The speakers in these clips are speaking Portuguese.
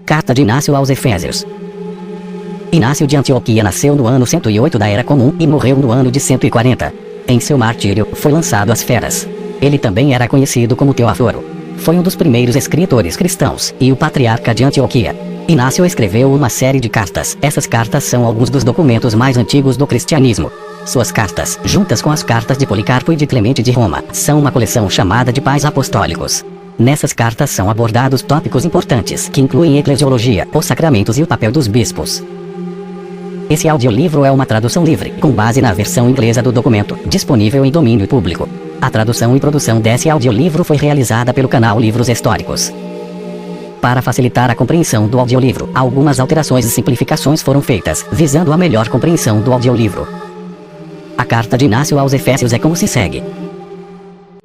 Carta de Inácio aos Efésios. Inácio de Antioquia nasceu no ano 108 da Era Comum e morreu no ano de 140. Em seu martírio, foi lançado às feras. Ele também era conhecido como Teóforo. Foi um dos primeiros escritores cristãos e o patriarca de Antioquia. Inácio escreveu uma série de cartas. Essas cartas são alguns dos documentos mais antigos do cristianismo. Suas cartas, juntas com as cartas de Policarpo e de Clemente de Roma, são uma coleção chamada de Pais Apostólicos. Nessas cartas são abordados tópicos importantes que incluem eclesiologia, os sacramentos e o papel dos bispos. Esse audiolivro é uma tradução livre, com base na versão inglesa do documento, disponível em domínio público. A tradução e produção desse audiolivro foi realizada pelo canal Livros Históricos. Para facilitar a compreensão do audiolivro, algumas alterações e simplificações foram feitas, visando a melhor compreensão do audiolivro. A carta de Inácio aos Efésios é como se segue.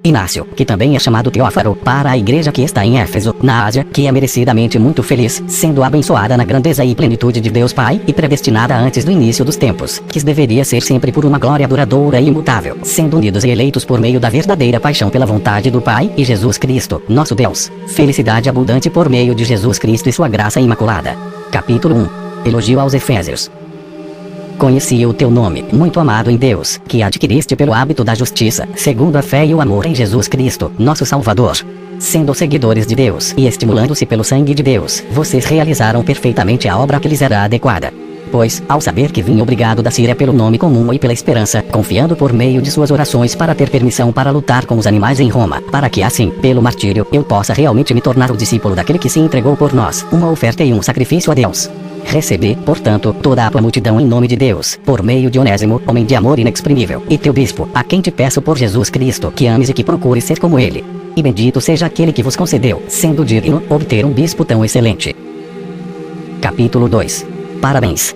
Inácio, que também é chamado Teóforo, para a igreja que está em Éfeso, na Ásia, que é merecidamente muito feliz, sendo abençoada na grandeza e plenitude de Deus Pai, e predestinada antes do início dos tempos, que deveria ser sempre por uma glória duradoura e imutável, sendo unidos e eleitos por meio da verdadeira paixão pela vontade do Pai, e Jesus Cristo, nosso Deus. Felicidade abundante por meio de Jesus Cristo e sua graça imaculada. Capítulo 1. Elogio aos Efésios. Conheci o teu nome, muito amado em Deus, que adquiriste pelo hábito da justiça, segundo a fé e o amor em Jesus Cristo, nosso Salvador. Sendo seguidores de Deus e estimulando-se pelo sangue de Deus, vocês realizaram perfeitamente a obra que lhes era adequada. Pois, ao saber que vinha obrigado da Síria pelo nome comum e pela esperança, confiando por meio de suas orações para ter permissão para lutar com os animais em Roma, para que assim, pelo martírio, eu possa realmente me tornar o discípulo daquele que se entregou por nós, uma oferta e um sacrifício a Deus. Recebi, portanto, toda a tua multidão em nome de Deus, por meio de Onésimo, homem de amor inexprimível, e teu bispo, a quem te peço por Jesus Cristo, que ames e que procures ser como ele. E bendito seja aquele que vos concedeu, sendo digno, obter um bispo tão excelente. Capítulo 2. Parabéns.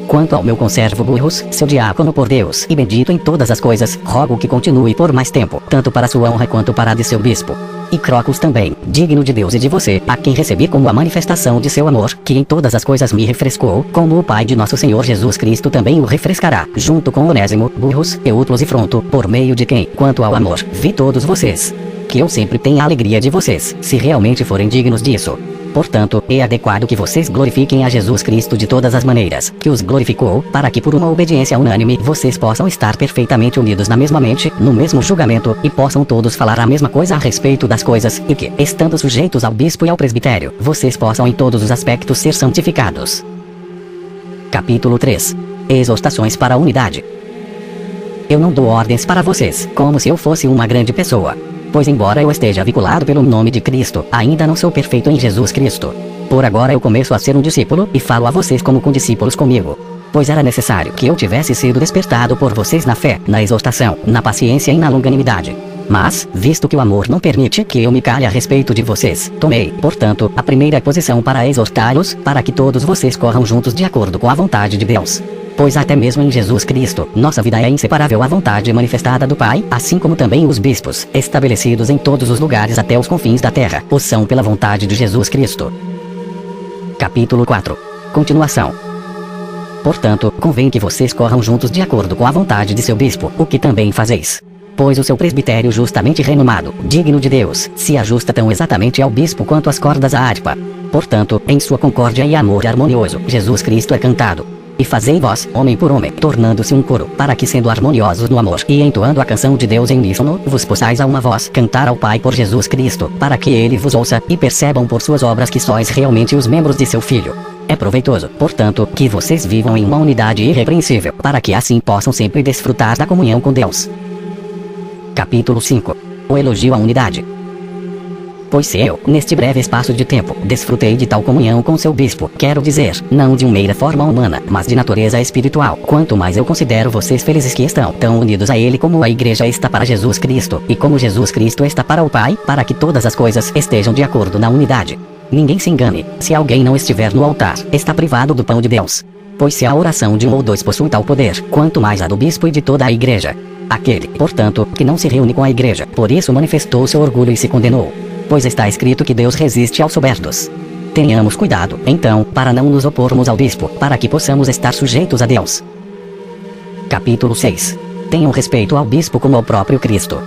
Quanto ao meu conservo Burrus, seu diácono por Deus, e bendito em todas as coisas, rogo que continue por mais tempo, tanto para sua honra quanto para a de seu bispo. E Crocus também, digno de Deus e de você, a quem recebi como a manifestação de seu amor, que em todas as coisas me refrescou, como o Pai de nosso Senhor Jesus Cristo também o refrescará, junto com Onésimo, Burrus, Eutlos e Fronto, por meio de quem, quanto ao amor, vi todos vocês. Que eu sempre tenha a alegria de vocês, se realmente forem dignos disso. Portanto, é adequado que vocês glorifiquem a Jesus Cristo de todas as maneiras, que os glorificou, para que por uma obediência unânime, vocês possam estar perfeitamente unidos na mesma mente, no mesmo julgamento, e possam todos falar a mesma coisa a respeito das coisas, e que, estando sujeitos ao bispo e ao presbitério, vocês possam em todos os aspectos ser santificados. Capítulo 3. Exortações para a unidade. Eu não dou ordens para vocês, como se eu fosse uma grande pessoa. Pois embora eu esteja vinculado pelo nome de Cristo, ainda não sou perfeito em Jesus Cristo. Por agora eu começo a ser um discípulo, e falo a vocês como condiscípulos comigo. Pois era necessário que eu tivesse sido despertado por vocês na fé, na exortação, na paciência e na longanimidade. Mas, visto que o amor não permite que eu me cale a respeito de vocês, tomei, portanto, a primeira posição para exortá-los, para que todos vocês corram juntos de acordo com a vontade de Deus. Pois até mesmo em Jesus Cristo, nossa vida é inseparável à vontade manifestada do Pai, assim como também os bispos, estabelecidos em todos os lugares até os confins da terra, o são pela vontade de Jesus Cristo. Capítulo 4. Continuação. Portanto, convém que vocês corram juntos de acordo com a vontade de seu bispo, o que também fazeis. Pois o seu presbitério justamente renomado, digno de Deus, se ajusta tão exatamente ao bispo quanto as cordas à harpa. Portanto, em sua concórdia e amor harmonioso, Jesus Cristo é cantado. E fazei vós, homem por homem, tornando-se um coro, para que sendo harmoniosos no amor, e entoando a canção de Deus em uníssono, vos possais a uma voz cantar ao Pai por Jesus Cristo, para que ele vos ouça, e percebam por suas obras que sois realmente os membros de seu Filho. É proveitoso, portanto, que vocês vivam em uma unidade irrepreensível, para que assim possam sempre desfrutar da comunhão com Deus. Capítulo 5. O elogio à unidade. Pois se eu, neste breve espaço de tempo, desfrutei de tal comunhão com seu bispo, quero dizer, não de uma mera forma humana, mas de natureza espiritual, quanto mais eu considero vocês felizes que estão tão unidos a ele como a igreja está para Jesus Cristo, e como Jesus Cristo está para o Pai, para que todas as coisas estejam de acordo na unidade. Ninguém se engane, se alguém não estiver no altar, está privado do pão de Deus. Pois se a oração de um ou dois possui tal poder, quanto mais a do bispo e de toda a igreja. Aquele, portanto, que não se reúne com a igreja, por isso manifestou seu orgulho e se condenou. Pois está escrito que Deus resiste aos soberbos. Tenhamos cuidado, então, para não nos opormos ao bispo, para que possamos estar sujeitos a Deus. Capítulo 6. Tenham respeito ao bispo como ao próprio Cristo.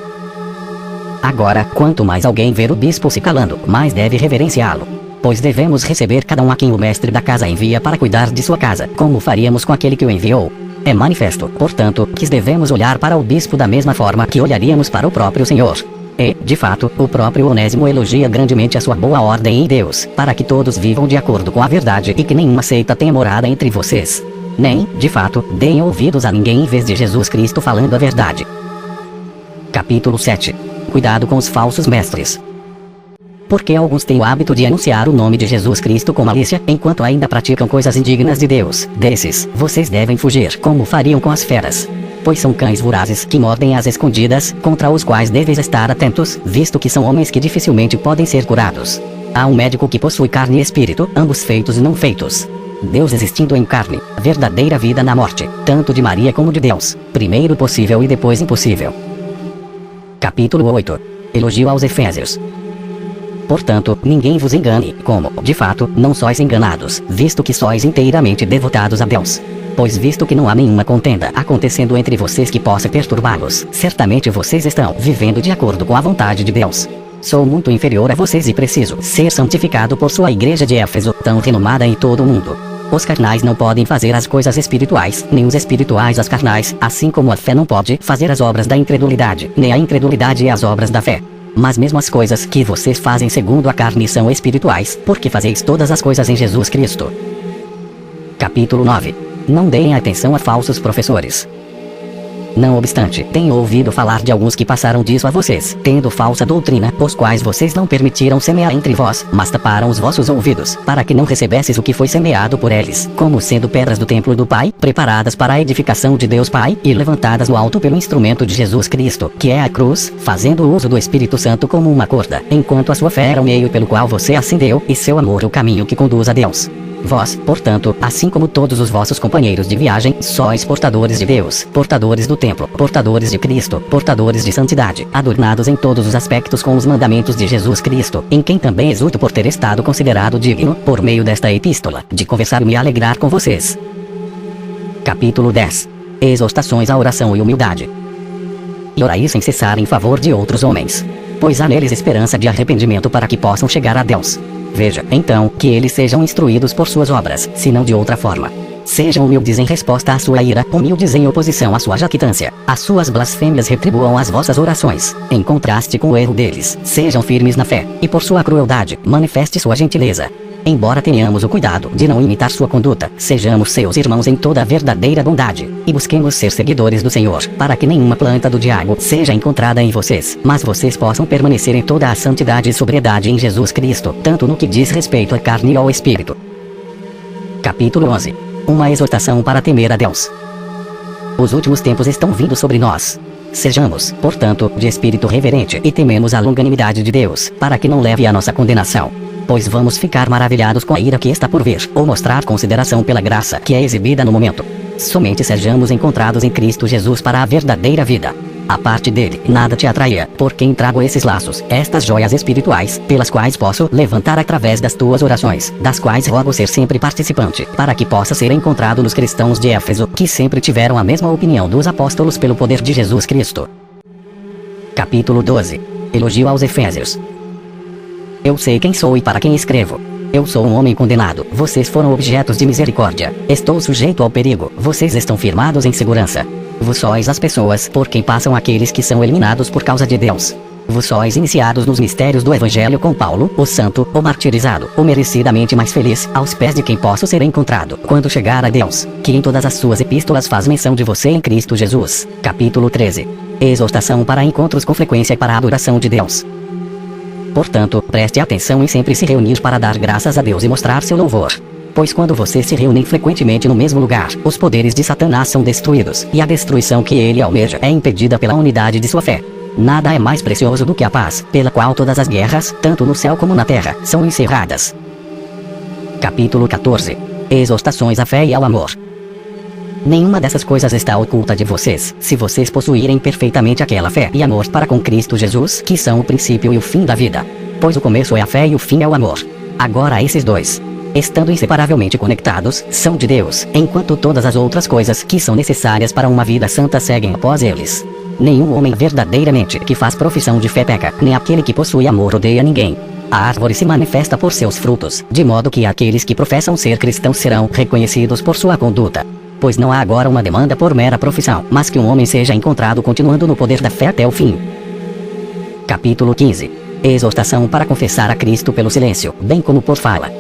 Agora, quanto mais alguém ver o bispo se calando, mais deve reverenciá-lo. pois devemos receber cada um a quem o mestre da casa envia para cuidar de sua casa, como faríamos com aquele que o enviou. É manifesto, portanto, que devemos olhar para o bispo da mesma forma que olharíamos para o próprio Senhor. E, de fato, o próprio Onésimo elogia grandemente a sua boa ordem em Deus, para que todos vivam de acordo com a verdade e que nenhuma seita tenha morada entre vocês. Nem, de fato, deem ouvidos a ninguém em vez de Jesus Cristo falando a verdade. Capítulo 7. Cuidado com os falsos mestres. Porque alguns têm o hábito de anunciar o nome de Jesus Cristo com malícia, enquanto ainda praticam coisas indignas de Deus. Desses, vocês devem fugir, como fariam com as feras. Pois são cães vorazes que mordem às escondidas, contra os quais deveis estar atentos, visto que são homens que dificilmente podem ser curados. Há um médico que possui carne e espírito, ambos feitos e não feitos. Deus existindo em carne, verdadeira vida na morte, tanto de Maria como de Deus, primeiro possível e depois impossível. Capítulo 8. Elogio aos Efésios. Portanto, ninguém vos engane, como, de fato, não sois enganados, visto que sois inteiramente devotados a Deus. Pois visto que não há nenhuma contenda acontecendo entre vocês que possa perturbá-los, certamente vocês estão vivendo de acordo com a vontade de Deus. Sou muito inferior a vocês e preciso ser santificado por sua igreja de Éfeso, tão renomada em todo o mundo. Os carnais não podem fazer as coisas espirituais, nem os espirituais as carnais, assim como a fé não pode fazer as obras da incredulidade, nem a incredulidade as obras da fé. Mas mesmo as coisas que vocês fazem segundo a carne são espirituais, porque fazeis todas as coisas em Jesus Cristo. Capítulo 9. Não deem atenção a falsos professores. Não obstante, tenho ouvido falar de alguns que passaram disso a vocês, tendo falsa doutrina, os quais vocês não permitiram semear entre vós, mas taparam os vossos ouvidos, para que não recebesses o que foi semeado por eles, como sendo pedras do templo do Pai, preparadas para a edificação de Deus Pai, e levantadas no alto pelo instrumento de Jesus Cristo, que é a cruz, fazendo uso do Espírito Santo como uma corda, enquanto a sua fé era o meio pelo qual você ascendeu, e seu amor o caminho que conduz a Deus. Vós, portanto, assim como todos os vossos companheiros de viagem, sois portadores de Deus, portadores do templo, portadores de Cristo, portadores de santidade, adornados em todos os aspectos com os mandamentos de Jesus Cristo, em quem também exulto por ter estado considerado digno, por meio desta epístola, de conversar e me alegrar com vocês. Capítulo 10. Exortações à oração e humildade. E orai sem cessar em favor de outros homens, pois há neles esperança de arrependimento para que possam chegar a Deus. Veja, então, que eles sejam instruídos por suas obras, se não de outra forma. Sejam humildes em resposta à sua ira, humildes em oposição à sua jactância. As suas blasfêmias retribuam as vossas orações, em contraste com o erro deles. Sejam firmes na fé, e por sua crueldade, manifeste sua gentileza. Embora tenhamos o cuidado de não imitar sua conduta, sejamos seus irmãos em toda a verdadeira bondade, e busquemos ser seguidores do Senhor, para que nenhuma planta do diabo seja encontrada em vocês, mas vocês possam permanecer em toda a santidade e sobriedade em Jesus Cristo, tanto no que diz respeito à carne e ao Espírito. Capítulo 11. Uma exortação para temer a Deus. Os últimos tempos estão vindo sobre nós. Sejamos, portanto, de espírito reverente e tememos a longanimidade de Deus, para que não leve à nossa condenação. Pois vamos ficar maravilhados com a ira que está por vir, ou mostrar consideração pela graça que é exibida no momento. Somente sejamos encontrados em Cristo Jesus para a verdadeira vida. A parte dele, nada te atraia, por quem trago esses laços, estas joias espirituais, pelas quais posso levantar através das tuas orações, das quais rogo ser sempre participante, para que possa ser encontrado nos cristãos de Éfeso, que sempre tiveram a mesma opinião dos apóstolos pelo poder de Jesus Cristo. Capítulo 12. Elogio aos Efésios. Eu sei quem sou e para quem escrevo. Eu sou um homem condenado, vocês foram objetos de misericórdia. Estou sujeito ao perigo, vocês estão firmados em segurança. Vós sois as pessoas por quem passam aqueles que são eliminados por causa de Deus. Vós sois iniciados nos mistérios do Evangelho com Paulo, o santo, o martirizado, o merecidamente mais feliz, aos pés de quem posso ser encontrado, quando chegar a Deus, que em todas as suas epístolas faz menção de você em Cristo Jesus. Capítulo 13. Exortação para encontros com frequência e para a adoração de Deus. Portanto, preste atenção em sempre se reunir para dar graças a Deus e mostrar seu louvor. Pois quando vocês se reúnem frequentemente no mesmo lugar, os poderes de Satanás são destruídos, e a destruição que ele almeja é impedida pela unidade de sua fé. Nada é mais precioso do que a paz, pela qual todas as guerras, tanto no céu como na terra, são encerradas. Capítulo 14. Exortações à fé e ao amor. Nenhuma dessas coisas está oculta de vocês, se vocês possuírem perfeitamente aquela fé e amor para com Cristo Jesus, que são o princípio e o fim da vida. Pois o começo é a fé e o fim é o amor. Agora esses dois, estando inseparavelmente conectados, são de Deus, enquanto todas as outras coisas que são necessárias para uma vida santa seguem após eles. Nenhum homem verdadeiramente que faz profissão de fé peca, nem aquele que possui amor odeia ninguém. A árvore se manifesta por seus frutos, de modo que aqueles que professam ser cristãos serão reconhecidos por sua conduta. Pois não há agora uma demanda por mera profissão, mas que um homem seja encontrado continuando no poder da fé até o fim. Capítulo 15. Exortação para confessar a Cristo pelo silêncio, bem como por fala.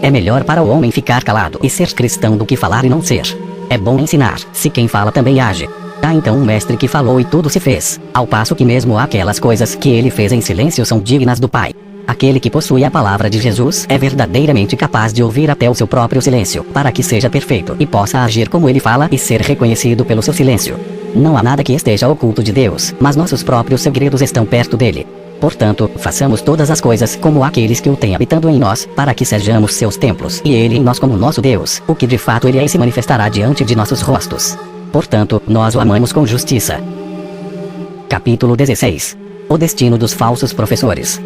É melhor para o homem ficar calado e ser cristão do que falar e não ser. É bom ensinar, se quem fala também age. Há então um mestre que falou e tudo se fez, ao passo que mesmo aquelas coisas que ele fez em silêncio são dignas do Pai. Aquele que possui a palavra de Jesus é verdadeiramente capaz de ouvir até o seu próprio silêncio, para que seja perfeito e possa agir como ele fala e ser reconhecido pelo seu silêncio. Não há nada que esteja oculto de Deus, mas nossos próprios segredos estão perto dele. Portanto, façamos todas as coisas como aqueles que o têm habitando em nós, para que sejamos seus templos, e ele em nós como nosso Deus, o que de fato ele é e se manifestará diante de nossos rostos. Portanto, nós o amamos com justiça. Capítulo 16. O destino dos falsos professores.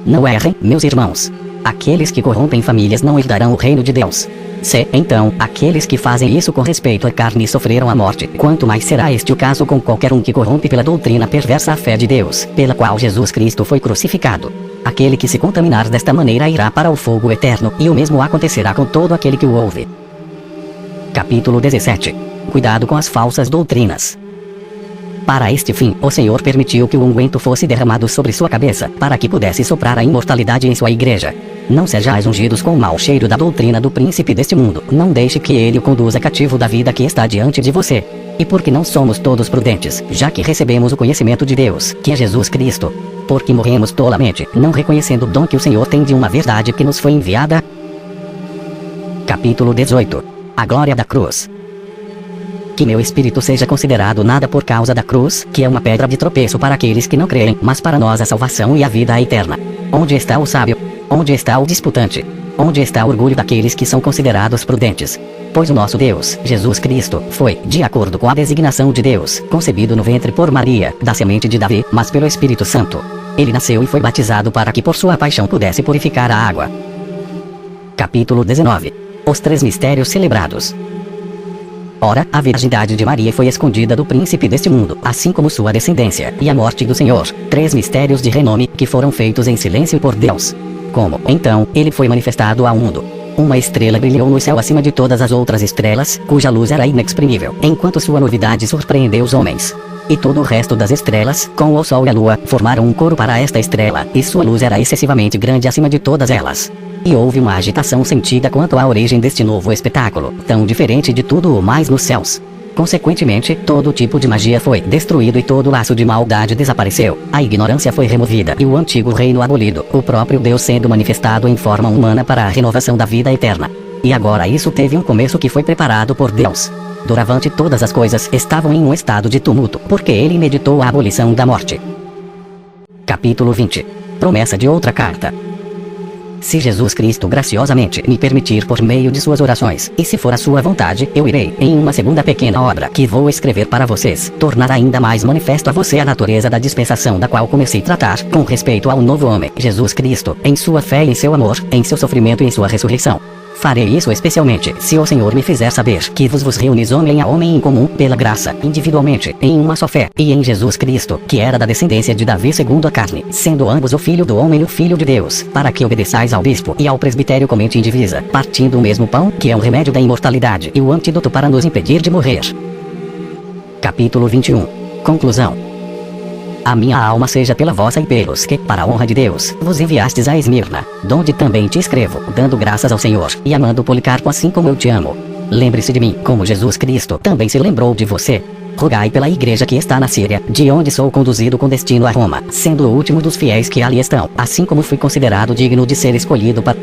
Não errem, meus irmãos. Aqueles que corrompem famílias não herdarão o reino de Deus. Se, então, aqueles que fazem isso com respeito à carne sofreram a morte, quanto mais será este o caso com qualquer um que corrompe pela doutrina perversa a fé de Deus, pela qual Jesus Cristo foi crucificado. Aquele que se contaminar desta maneira irá para o fogo eterno, e o mesmo acontecerá com todo aquele que o ouve. Capítulo 17. Cuidado com as falsas doutrinas. Para este fim, o Senhor permitiu que o unguento fosse derramado sobre sua cabeça, para que pudesse soprar a imortalidade em sua igreja. Não sejais ungidos com o mau cheiro da doutrina do príncipe deste mundo, não deixe que ele o conduza cativo da vida que está diante de você. E porque não somos todos prudentes, já que recebemos o conhecimento de Deus, que é Jesus Cristo. Porque morremos tolamente, não reconhecendo o dom que o Senhor tem de uma verdade que nos foi enviada. Capítulo 18. A glória da cruz. Que meu espírito seja considerado nada por causa da cruz, que é uma pedra de tropeço para aqueles que não creem, mas para nós a salvação e a vida eterna. Onde está o sábio? Onde está o disputante? Onde está o orgulho daqueles que são considerados prudentes? Pois o nosso Deus, Jesus Cristo, foi, de acordo com a designação de Deus, concebido no ventre por Maria, da semente de Davi, mas pelo Espírito Santo. Ele nasceu e foi batizado para que por sua paixão pudesse purificar a água. Capítulo 19. Os 3 mistérios celebrados. Ora, a virgindade de Maria foi escondida do príncipe deste mundo, assim como sua descendência, e a morte do Senhor, 3 mistérios de renome, que foram feitos em silêncio por Deus. Como, então, ele foi manifestado ao mundo. Uma estrela brilhou no céu acima de todas as outras estrelas, cuja luz era inexprimível, enquanto sua novidade surpreendeu os homens. E todo o resto das estrelas, com o sol e a lua, formaram um coro para esta estrela, e sua luz era excessivamente grande acima de todas elas. E houve uma agitação sentida quanto à origem deste novo espetáculo, tão diferente de tudo o mais nos céus. Consequentemente, todo tipo de magia foi destruído e todo laço de maldade desapareceu. A ignorância foi removida e o antigo reino abolido, o próprio Deus sendo manifestado em forma humana para a renovação da vida eterna. E agora isso teve um começo que foi preparado por Deus. Doravante todas as coisas estavam em um estado de tumulto, porque ele meditou a abolição da morte. Capítulo 20. Promessa de outra carta. Se Jesus Cristo graciosamente me permitir por meio de suas orações, e se for a sua vontade, eu irei, em uma segunda pequena obra que vou escrever para vocês, tornar ainda mais manifesto a você a natureza da dispensação da qual comecei a tratar, com respeito ao novo homem, Jesus Cristo, em sua fé e em seu amor, em seu sofrimento e em sua ressurreição. Farei isso especialmente, se o Senhor me fizer saber que vos reunis homem a homem em comum, pela graça, individualmente, em uma só fé, e em Jesus Cristo, que era da descendência de Davi segundo a carne, sendo ambos o Filho do homem e o Filho de Deus, para que obedeçais ao bispo e ao presbitério comente indivisa, partindo o mesmo pão, que é o remédio da imortalidade e o antídoto para nos impedir de morrer. Capítulo 21. Conclusão. A minha alma seja pela vossa e pelos que, para a honra de Deus, vos enviastes a Esmirna, donde também te escrevo, dando graças ao Senhor, e amando Policarpo assim como eu te amo. Lembre-se de mim, como Jesus Cristo também se lembrou de você. Rogai pela igreja que está na Síria, de onde sou conduzido com destino a Roma, sendo o último dos fiéis que ali estão, assim como fui considerado digno de ser escolhido para